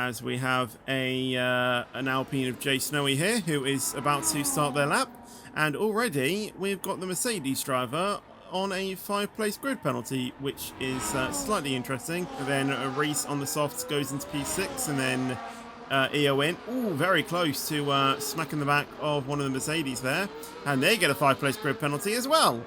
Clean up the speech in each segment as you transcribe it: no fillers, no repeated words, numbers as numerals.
as we have an Alpine of Jay Snowy here who is about to start their lap. And already we've got the Mercedes driver on a 5-place grid penalty, which is slightly interesting. And then Reese on the softs goes into P6, and then EO in. Ooh, very close to smacking the back of one of the Mercedes there. And they get a 5-place grid penalty as well.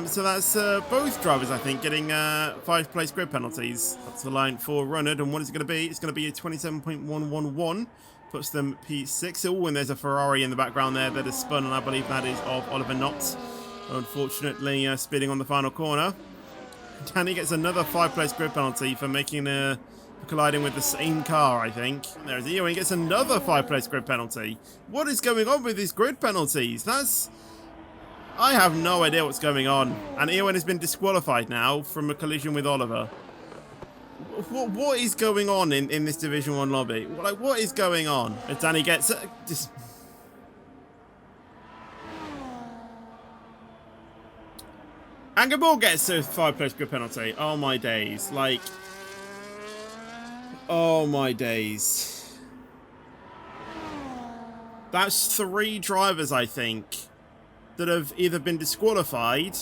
So that's both drivers, I think, getting 5-place grid penalties. That's the line for Runnard, and what is it going to be? It's going to be a 27.111. Puts them P6. Oh, and there's a Ferrari in the background there that has spun, and I believe that is of Oliver Knott. Unfortunately, speeding on the final corner. Danny gets another 5-place grid penalty for colliding with the same car, I think. There's Ewan, gets another 5-place grid penalty. What is going on with these grid penalties? I have no idea what's going on. And Ewan has been disqualified now from a collision with Oliver. What is going on in this Division 1 lobby? Like, what is going on? As Danny gets just... And Gabor gets a 5-place grid penalty. Oh my days. Like... Oh my days. That's 3 drivers, I think, that have either been disqualified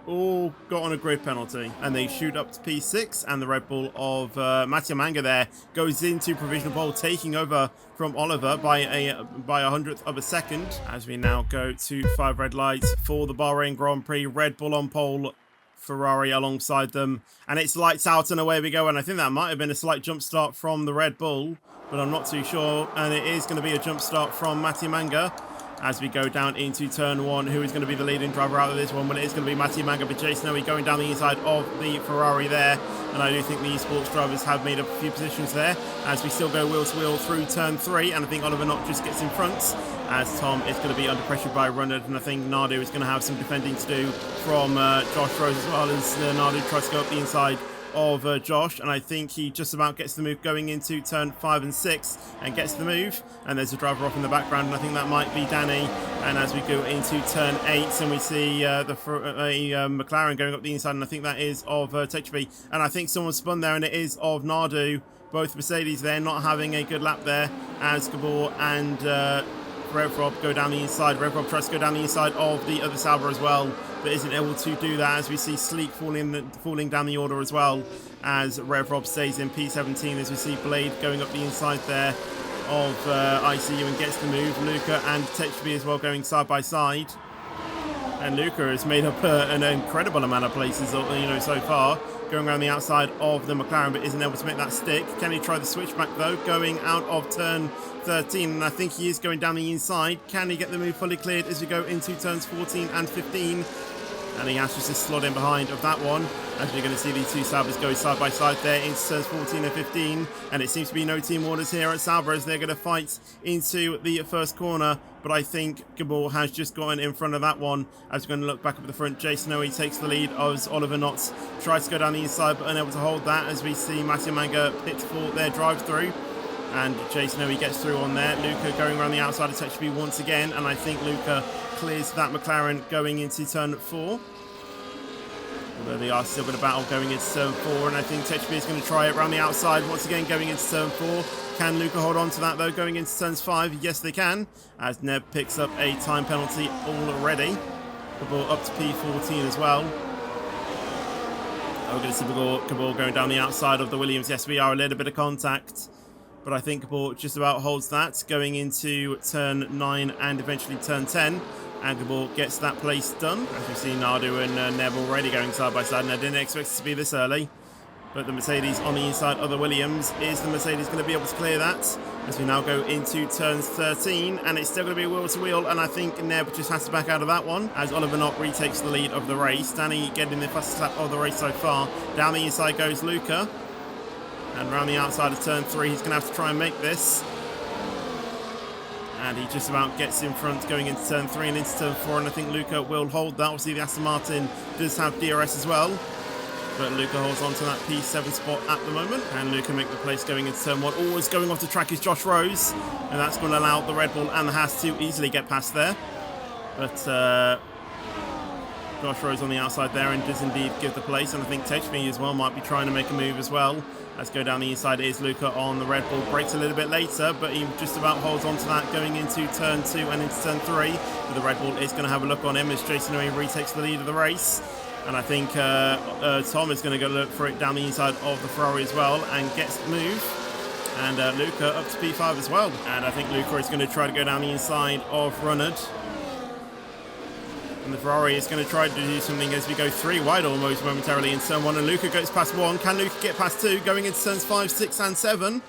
or got on a grid penalty, and they shoot up to P6, and the Red Bull of Mattia Manga there goes into provisional pole, taking over from Oliver by a 100th of a second. As we now go to 5 red lights for the Bahrain Grand Prix. Red Bull on pole, Ferrari alongside them, and it's lights out and away we go. And I think that might have been a slight jump start from the Red Bull, but I'm not too sure, and it is going to be a jump start from Mattia Manga as we go down into turn 1. Who is going to be the leading driver out of this one? Well, it is going to be Mattia Manga, but Jay Snowy going down the inside of the Ferrari there, and I do think the esports drivers have made up a few positions there as we still go wheel to wheel through turn 3, and I think Oliver Knott just gets in front as Tom is going to be under pressure by Runnard, and I think Nardo is going to have some defending to do from Josh Rose, as well as Nardo tries to go up the inside of Josh, and I think he just about gets the move going into turn 5 and 6 and gets the move, and there's a driver off in the background, and I think that might be Danny. And as we go into turn 8, and we see the McLaren going up the inside, and I think that is of Techby, and I think someone spun there, and it is of Nardo. Both Mercedes there not having a good lap there as Gabor and Rev Rob go down the inside. Rev Rob tries to go down the inside of the other Sauber as well, but isn't able to do that, as we see Sleek falling down the order as well, as Rev Rob stays in P17, as we see Blade going up the inside there of ICU and gets the move. Luca and Techby as well going side by side, and Luca has made up an incredible amount of places, so far, going around the outside of the McLaren, but isn't able to make that stick. Can he try the switchback though, going out of turn 13, and I think he is going down the inside. Can he get the move fully cleared as we go into turns 14 and 15? And he has to slot in behind of that one, as you're going to see these two Saubers go side by side there into turns 14 and 15, and it seems to be no team orders here at Sauber as they're going to fight into the first corner, but I think Gabor has just gotten in front of that one. As we're going to look back up at the front, Jay Snowy takes the lead as Oliver Knott tries to go down the inside but unable to hold that, as we see Mattia Manga pit for their drive through, and Jay Snowy gets through on there. Luca going around the outside of Techby once again, and I think Luca clears that McLaren going into turn 4. Although they are still going to battle going into turn 4, and I think Techby is going to try it around the outside once again going into turn 4. Can Luca hold on to that though going into turns 5? Yes they can, as Neb picks up a time penalty already. The ball up to P14 as well. We're going to see Gabor going down the outside of the Williams. Yes, we are a little bit of contact, but I think Gabor just about holds that going into turn 9 and eventually turn 10. And Gabor gets that place done. As we see Nardo and Neb already going side by side, and I didn't expect it to be this early. But the Mercedes on the inside of the Williams, is the Mercedes going to be able to clear that? As we now go into turns 13, and it's still going to be wheel to wheel, and I think Neb just has to back out of that one, as Oliver Knott retakes the lead of the race. Danny getting the fastest lap of the race so far. Down the inside goes Luca, and around the outside of turn 3, he's going to have to try and make this. And he just about gets in front going into turn 3 and into turn 4, and I think Luca will hold that. Obviously the Aston Martin does have DRS as well, but Luca holds on to that P7 spot at the moment, and Luca make the place going into turn 1. Always going off the track is Josh Rose, and that's going to allow the Red Bull and the Haas to easily get past there. But Josh Rose on the outside there and does indeed give the place, and I think Techme as well might be trying to make a move as well. Let's go down the inside. It is Luca on the Red Bull. Breaks a little bit later, but he just about holds on to that going into turn 2 and into turn 3. But the Red Bull is going to have a look on him as Jason Owen retakes the lead of the race. And I think Tom is going to go look for it down the inside of the Ferrari as well and gets the move. And Luca up to P5 as well. And I think Luca is going to try to go down the inside of Runnard. And the Ferrari is going to try to do something as we go 3 wide almost momentarily in turn 1. And Luca goes past 1. Can Luca get past 2? Going into turns 5, 6 and 7.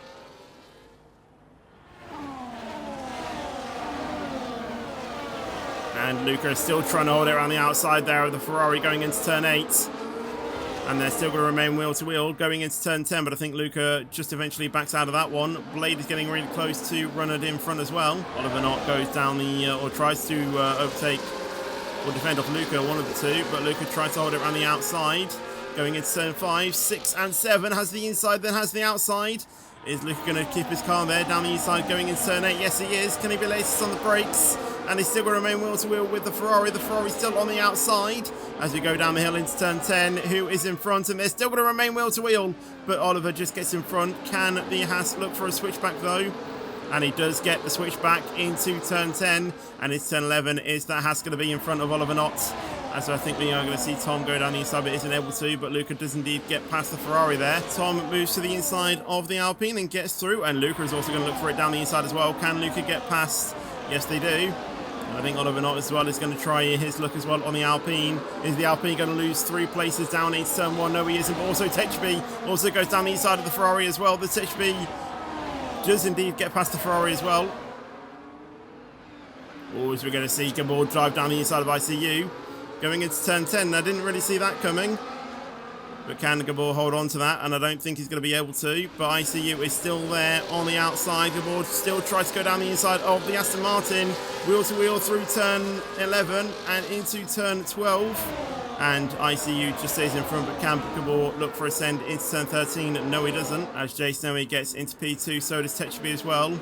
And Luca is still trying to hold it around the outside there of the Ferrari going into turn 8. And they're still going to remain wheel to wheel going into turn 10. But I think Luca just eventually backs out of that one. Blade is getting really close to Runnard in front as well. Oliver Knott goes down the, or tries to overtake or defend off Luca, one of the two. But Luca tries to hold it around the outside. Going into turn 5, 6 and 7. Has the inside, then has the outside. Is Luca going to keep his car there down the inside going into turn 8? Yes, he is. Can he be latest on the brakes? And he's still going to remain wheel to wheel with the Ferrari. The Ferrari's still on the outside as we go down the hill into turn 10. Who is in front? And they're still going to remain wheel to wheel. But Oliver just gets in front. Can the Haas look for a switchback though? And he does get the switchback into turn 10. And it's turn 11. Is that Haas going to be in front of Oliver Knott? As I think we are going to see Tom go down the inside, but isn't able to. But Luca does indeed get past the Ferrari there. Tom moves to the inside of the Alpine and gets through. And Luca is also going to look for it down the inside as well. Can Luca get past? Yes, they do. I think Oliver Knott as well is going to try his luck as well on the Alpine. Is the Alpine going to lose 3 places down into turn 1? No, he isn't. But also Techby also goes down the inside of the Ferrari as well. The Techby does indeed get past the Ferrari as well. Oh, as we're going to see Gabor drive down the inside of ICU. Going into turn 10. I didn't really see that coming. But can Gabor hold on to that? And I don't think he's going to be able to. But ICU is still there on the outside. Gabor still tries to go down the inside of the Aston Martin. Wheel to wheel through turn 11 and into turn 12. And ICU just stays in front. But can Gabor look for a send into turn 13? No, he doesn't. As Jay Snowy gets into P2, so does Techby as well.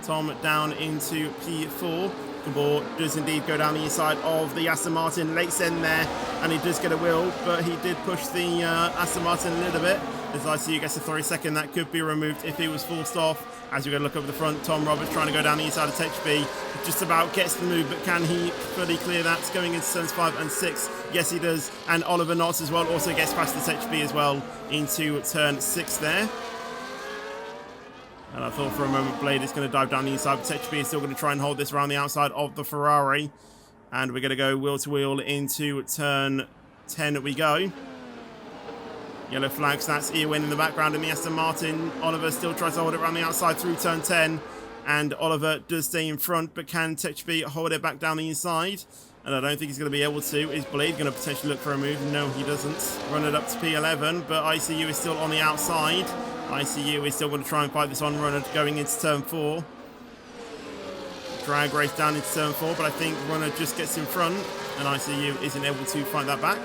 Tom down into P4. Gabor does indeed go down the inside of the Aston Martin, late send there, and he does get a wheel, but he did push the Aston Martin a little bit. As ICU gets a 32nd, that could be removed if he was forced off. As we're going to look over the front, Tom Roberts trying to go down the inside of Techby, just about gets the move, but can he fully clear that? Going into turns 5 and 6, yes he does, and Oliver Knott as well also gets past the Techby as well into turn 6 there. And I thought for a moment Blade is going to dive down the inside. But Techby is still going to try and hold this around the outside of the Ferrari. And we're going to go wheel to wheel into turn 10 we go. Yellow flags, that's Eowyn in the background in the Aston Martin. Oliver still tries to hold it around the outside through turn 10. And Oliver does stay in front, but can Techby hold it back down the inside? And I don't think he's going to be able to. Is Blade going to potentially look for a move? No, he doesn't. Run it up to P11, but ICU is still on the outside. ICU is still going to try and fight this on Runner going into turn 4. Drag race down into turn 4, but I think Runner just gets in front and ICU isn't able to fight that back.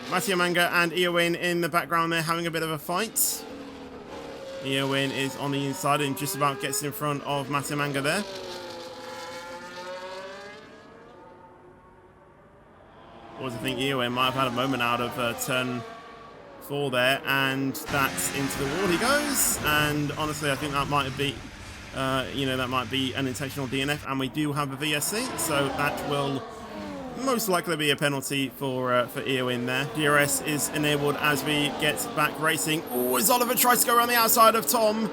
Mattia Manga and Eowyn in the background there having a bit of a fight. Eowyn is on the inside and just about gets in front of Mattia Manga there. I think Eowyn might have had a moment out of turn 4 there, and that's into the wall he goes. And honestly, I think that might be, that might be an intentional DNF, and we do have a VSC, so that will most likely be a penalty for Eowyn there. DRS is enabled as we get back racing. Oh, as Oliver tries to go around the outside of Tom.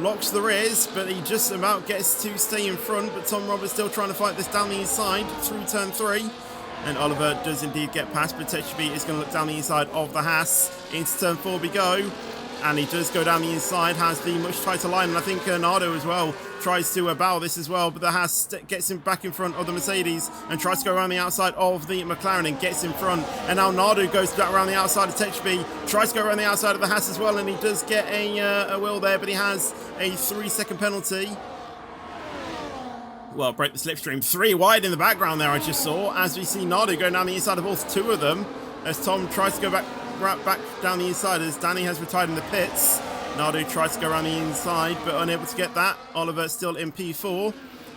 Locks the rears, but he just about gets to stay in front, but Tom Roberts still trying to fight this down the inside through turn 3. And Oliver does indeed get past, but Techby is going to look down the inside of the Haas. Into turn 4 we go. And he does go down the inside, has the much tighter line. And I think Nardo as well tries to bow this as well. But the Haas gets him back in front of the Mercedes and tries to go around the outside of the McLaren and gets in front. And now Nardo goes back around the outside of Techby, tries to go around the outside of the Haas as well. And he does get a wheel there, but he has a 3-second penalty. Well, break the slipstream. 3 wide in the background there, I just saw, as we see Nardo go down the inside of all 2 of them, as Tom tries to go back down the inside, as Danny has retired in the pits. Nardo tries to go around the inside, but unable to get that. Oliver still in P4.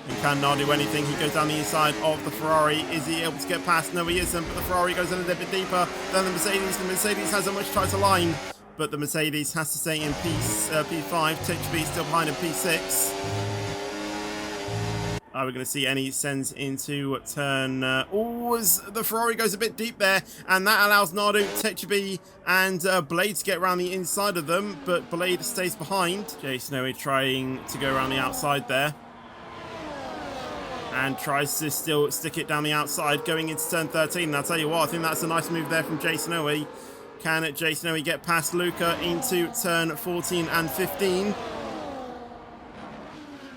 And can Nard do anything? He goes down the inside of the Ferrari. Is he able to get past? No, he isn't. But the Ferrari goes a little bit deeper than the Mercedes. The Mercedes has a much tighter line, but the Mercedes has to stay in P5. THB still behind in P6. Are we going to see any sends into turn? The Ferrari goes a bit deep there, and that allows Nardo, Techaby, and Blade to get around the inside of them, but Blade stays behind. Jay Snowy trying to go around the outside there, and tries to still stick it down the outside, going into turn 13. And I'll tell you what, I think that's a nice move there from Jay Snowy. Can Jay Snowy get past Luca into turn 14 and 15?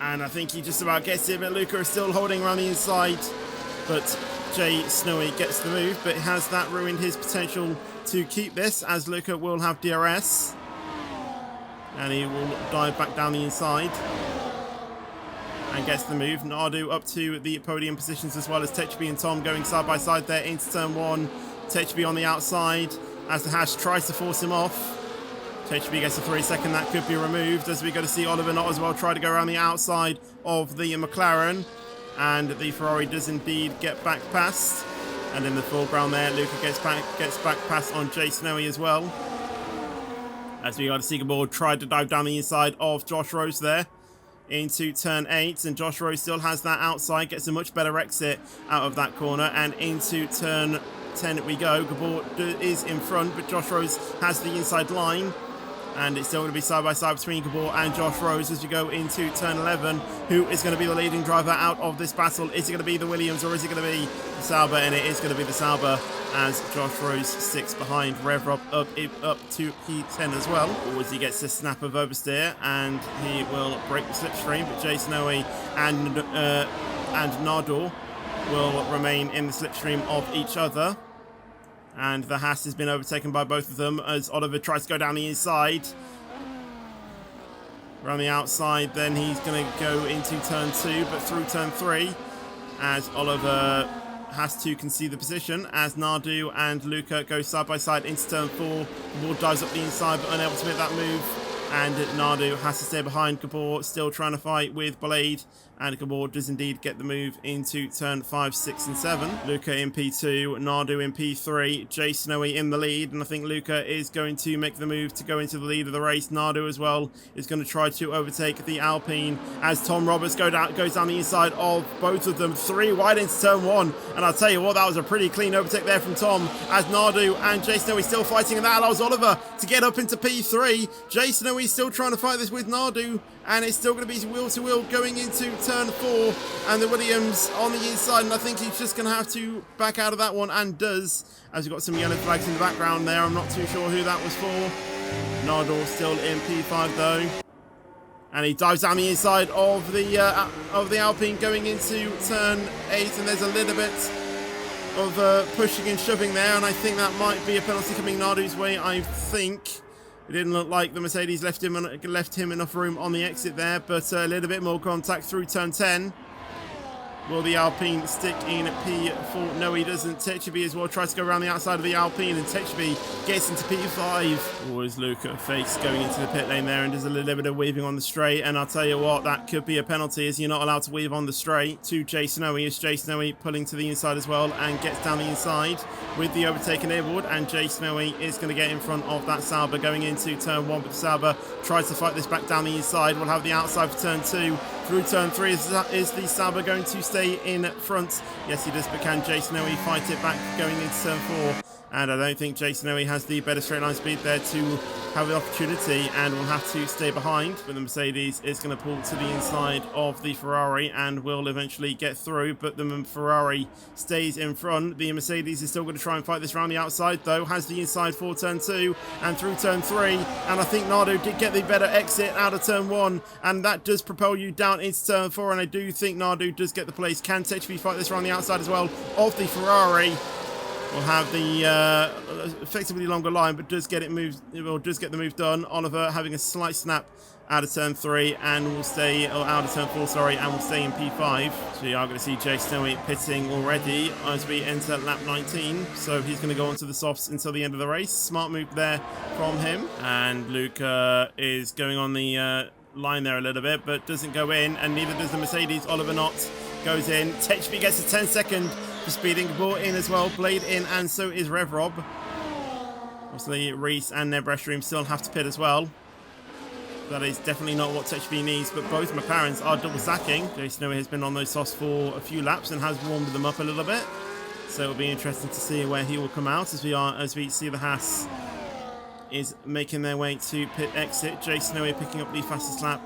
And I think he just about gets it, but Luca is still holding around the inside. But Jay Snowy gets the move, but has that ruined his potential to keep this, as Luca will have DRS. And he will dive back down the inside. And gets the move. Nardu up to the podium positions, as well as Techaby and Tom going side by side there into turn 1. Techaby on the outside, as the Hash tries to force him off. Techaby gets a 3-second, that could be removed, as we go to see Oliver Knott as well try to go around the outside of the McLaren, and the Ferrari does indeed get back past. And in the foreground there, Luca gets back past on Jay Snowy as well, as we got to see Gabor try to dive down the inside of Josh Rose there into turn 8, and Josh Rose still has that outside, gets a much better exit out of that corner, and into turn 10 we go. Gabor is in front, but Josh Rose has the inside line. And it's still going to be side by side between Gabor and Josh Rose as we go into turn 11. Who is going to be the leading driver out of this battle? Is it going to be the Williams, or is it going to be the Sauber? And it is going to be the Sauber, as Josh Rose sticks behind Rev up to P10 as well. Or as he gets a snap of oversteer, and he will break the slipstream. But Jay Snowy and Nardor will remain in the slipstream of each other. And the Haas has been overtaken by both of them, as Oliver tries to go down the inside. Around the outside, then he's going to go into turn 2, but through turn 3, as Oliver has to concede the position, as Nardu and Luca go side by side into turn 4. Gabor dives up the inside, but unable to make that move. And Nardu has to stay behind. Gabor still trying to fight with Blade. And Gabor does indeed get the move into turn 5, 6, and 7. Luca in P2, Nardu in P3, Jay Snowy in the lead. And I think Luca is going to make the move to go into the lead of the race. Nardu as well is going to try to overtake the Alpine, as Tom Roberts goes down the inside of both of them. 3 wide into turn 1. And I'll tell you what, that was a pretty clean overtake there from Tom, as Nardu and Jay Snowy still fighting, and that allows Oliver to get up into P3. Jay Snowy still trying to fight this with Nardu, and it's still going to be wheel to wheel going into turn 4, and the Williams on the inside, and I think he's just going to have to back out of that one, and does, as we've got some yellow flags in the background there. I'm not too sure who that was for. Nardor still in P5 though, and he dives down the inside of the Alpine going into turn 8, and there's a little bit of pushing and shoving there, and I think that might be a penalty coming Nardu's way. I think it didn't look like the Mercedes left him enough room on the exit there, but a little bit more contact through turn 10. Will the Alpine stick in P4? No, he doesn't. Techaby as well tries to go around the outside of the Alpine, and Techaby gets into P5. Or is Luca Face going into the pit lane there, and does a little bit of weaving on the straight, and I'll tell you what, that could be a penalty, as you're not allowed to weave on the straight. To Jay Snowy, is Jay Snowy pulling to the inside as well, and gets down the inside with the overtake enabled, and Jay Snowy is going to get in front of that Sauber going into turn 1, but the Sauber tries to fight this back down the inside. We'll have the outside for turn 2. Through turn 3, is the Sauber going to stay in front? Yes, he does, but can Jay Snowy fight it back going into turn 4? And I don't think Jay Snowy has the better straight line speed there to have the opportunity, and will have to stay behind. But the Mercedes is going to pull to the inside of the Ferrari and will eventually get through, but the Ferrari stays in front. The Mercedes is still going to try and fight this around the outside though, has the inside for turn 2 and through turn 3, and I think Nardo did get the better exit out of turn 1, and that does propel you down into turn 4, and I do think Nardo does get the place. Can Techaby fight this around the outside as well of the Ferrari? Will have the effectively longer line, but does get it moved. Well, does get the move done. Oliver having a slight snap out of turn 3, and will stay, or out of turn 4, sorry, and will stay in P5. So we are going to see Jay Snowy pitting already as we enter lap 19. So he's going to go onto the softs until the end of the race. Smart move there from him. And Luca is going on the line there a little bit, but doesn't go in, and neither does the Mercedes. Oliver Knott goes in. Techby gets a 10-second for speeding. Gabor in as well. Blade in, and so is Rev Rob. Obviously, Reese and Neb Restream still have to pit as well. That is definitely not what Techby needs, but both McLarens are double stacking. Jason Noe has been on those softs for a few laps and has warmed them up a little bit. So it'll be interesting to see where he will come out as we see the Haas is making their way to pit exit. Jason Noe picking up the fastest lap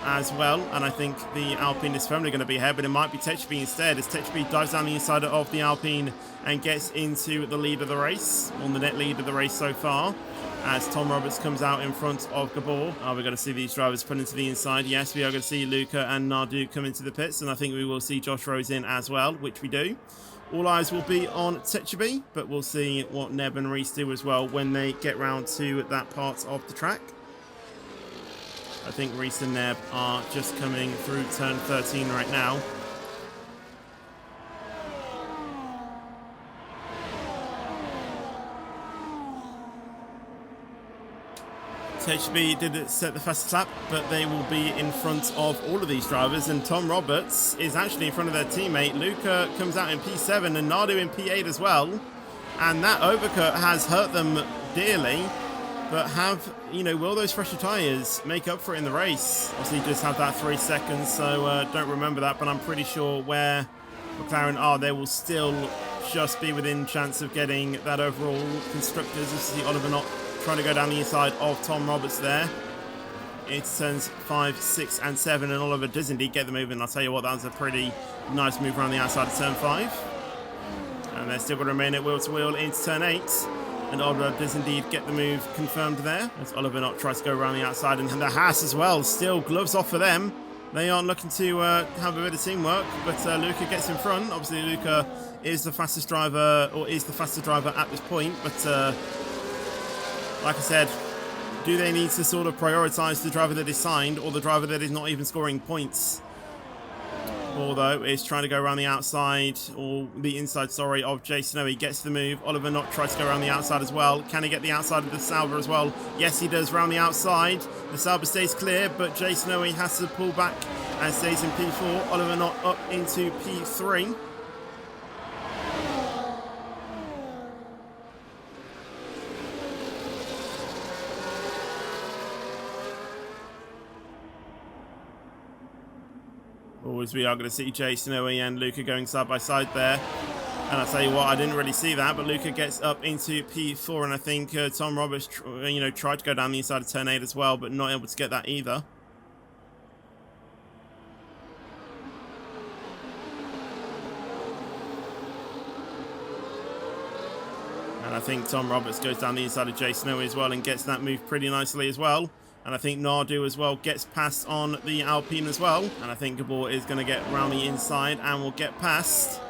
as well, and I think the Alpine is firmly going to be ahead, but it might be Techby instead, as Techby dives down the inside of the Alpine and gets into the lead of the race, on the net lead of the race so far, as Tom Roberts comes out in front of Gabor. Are we going to see these drivers put into the inside? Yes, we are going to see Luca and Nardu come into the pits, and I think we will see Josh Rose in as well, which we do. All eyes will be on Techby, but we'll see what Neb and Reese do as well when they get round to that part of the track. I think Reese and Neb are just coming through turn 13 right now. Techby did set the fastest lap, but they will be in front of all of these drivers, and Tom Roberts is actually in front of their teammate. Luca comes out in P7 and Nardu in P8 as well, and that overcut has hurt them dearly. But will those fresher tyres make up for it in the race? Obviously, just have that 3 seconds, so don't remember that, but I'm pretty sure where McLaren are, they will still just be within chance of getting that overall constructors. This is the Oliver Knott trying to go down the inside of Tom Roberts there. It's turns 5, 6, and 7, and Oliver does indeed get the move, and I'll tell you what, that was a pretty nice move around the outside of turn 5. And they're still going to remain at wheel to wheel into turn 8. And Oliver does indeed get the move confirmed there, as Oliver Knott tries to go around the outside, and the Haas as well, still gloves off for them. They aren't looking to have a bit of teamwork, but Luca gets in front. Obviously, Luca is the fastest driver, or is the fastest driver at this point, but like I said, do they need to sort of prioritise the driver that is signed, or the driver that is not even scoring points? Although is trying to go around the outside, or the inside, sorry, of Jason Noe. He gets the move. Oliver Knott tries to go around the outside as well. Can he get the outside of the Sauber as well? Yes, he does, around the outside. The Sauber stays clear, but Jason Noe has to pull back and stays in P4. Oliver Knott up into P3. As we are going to see Jason Noe and Luca going side by side there. And I'll tell you what, I didn't really see that, but Luca gets up into P4, and I think Tom Roberts tried to go down the inside of turn 8 as well, but not able to get that either. And I think Tom Roberts goes down the inside of Jason Noe as well and gets that move pretty nicely as well. And I think Nardu as well gets past on the Alpine as well. And I think Gabor is going to get around the inside and will get past.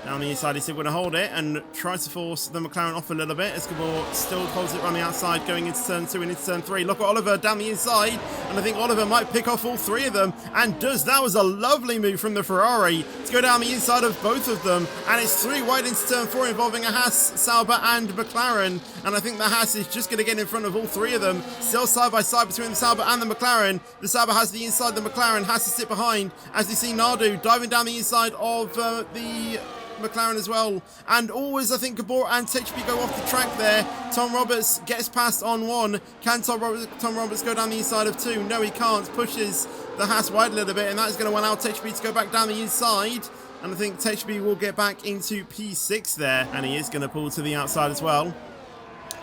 Down the inside, he's still going to hold it and tries to force the McLaren off a little bit as Gabor still holds it around the outside going into turn 2 and into turn 3. Look at Oliver down the inside, and I think Oliver might pick off all 3 of them, and does. That was a lovely move from the Ferrari to go down the inside of both of them, and it's 3 wide into turn 4 involving a Haas, Sauber and McLaren, and I think the Haas is just going to get in front of all 3 of them, still side by side between the Sauber and the McLaren. The Sauber has the inside, the McLaren has to sit behind as you see Nardu diving down the inside of the McLaren as well, and always I think Gabor and Techby go off the track there. Tom Roberts gets past on 1. Can Tom Roberts go down the inside of 2? No, he can't. Pushes the Haas wide a little bit, and that is going to allow Techby to go back down the inside, and I think Techby will get back into P6 there, and he is going to pull to the outside as well.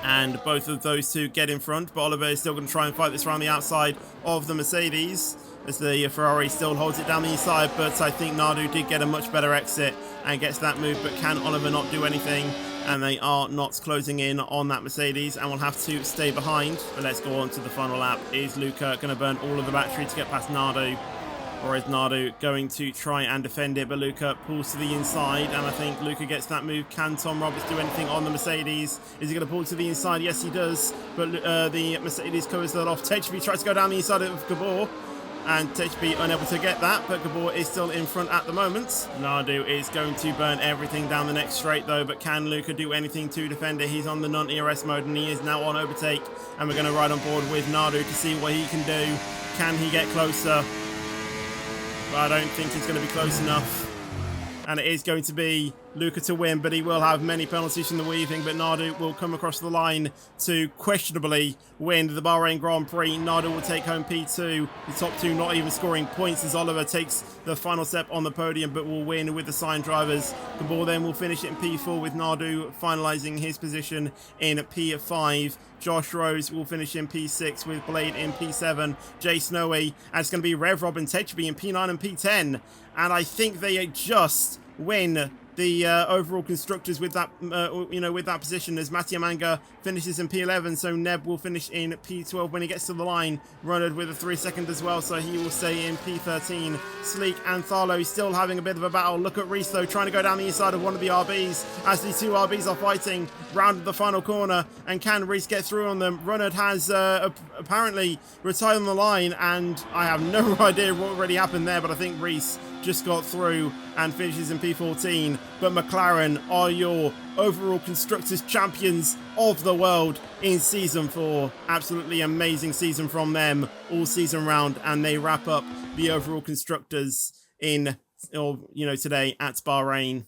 And both of those two get in front, but Oliver is still going to try and fight this around the outside of the Mercedes, as the Ferrari still holds it down the inside, but I think Nardu did get a much better exit and gets that move, but can Oliver not do anything? And they are not closing in on that Mercedes and will have to stay behind. But let's go on to the final lap. Is Luca going to burn all of the battery to get past Nardu? Or is Nardu going to try and defend it? But Luca pulls to the inside, and I think Luca gets that move. Can Tom Roberts do anything on the Mercedes? Is he going to pull to the inside? Yes, he does. But the Mercedes covers that off. Techby tries to go down the inside of Gabor, and Techby unable to get that, but Gabor is still in front at the moment. Nardu is going to burn everything down the next straight though, but can Luca do anything to defend it? He's on the non-ERS mode, and he is now on overtake, and we're going to ride on board with Nardu to see what he can do. Can he get closer? But I don't think he's going to be close enough. And it is going to be Luca to win, but he will have many penalties from the weaving. But Nardu will come across the line to questionably win the Bahrain Grand Prix. Nardu will take home P2. The top two not even scoring points as Oliver takes the final step on the podium, but will win with the signed drivers. Gabor then will finish it in P4 with Nardu finalising his position in P5. Josh Rose will finish in P6 with Blade in P7. Jay Snowy, and it's going to be Rev Rob and Tetchby in P9 and P10. And I think they just win the overall constructors with that, with that position as Mattia Manga finishes in P11. So Neb will finish in P12 when he gets to the line. Runnard with a 3-second as well, so he will stay in P13. Sleek and Tharlo still having a bit of a battle. Look at Reese though, trying to go down the inside of one of the RBs as the two RBs are fighting. Rounded the final corner, and can Reese get through on them? Runnard has apparently retired on the line, and I have no idea what really happened there, but I think Reese just got through and finishes in P14. But McLaren are your overall constructors champions of the world in season 4. Absolutely amazing season from them all season round, and they wrap up the overall constructors in today at Bahrain.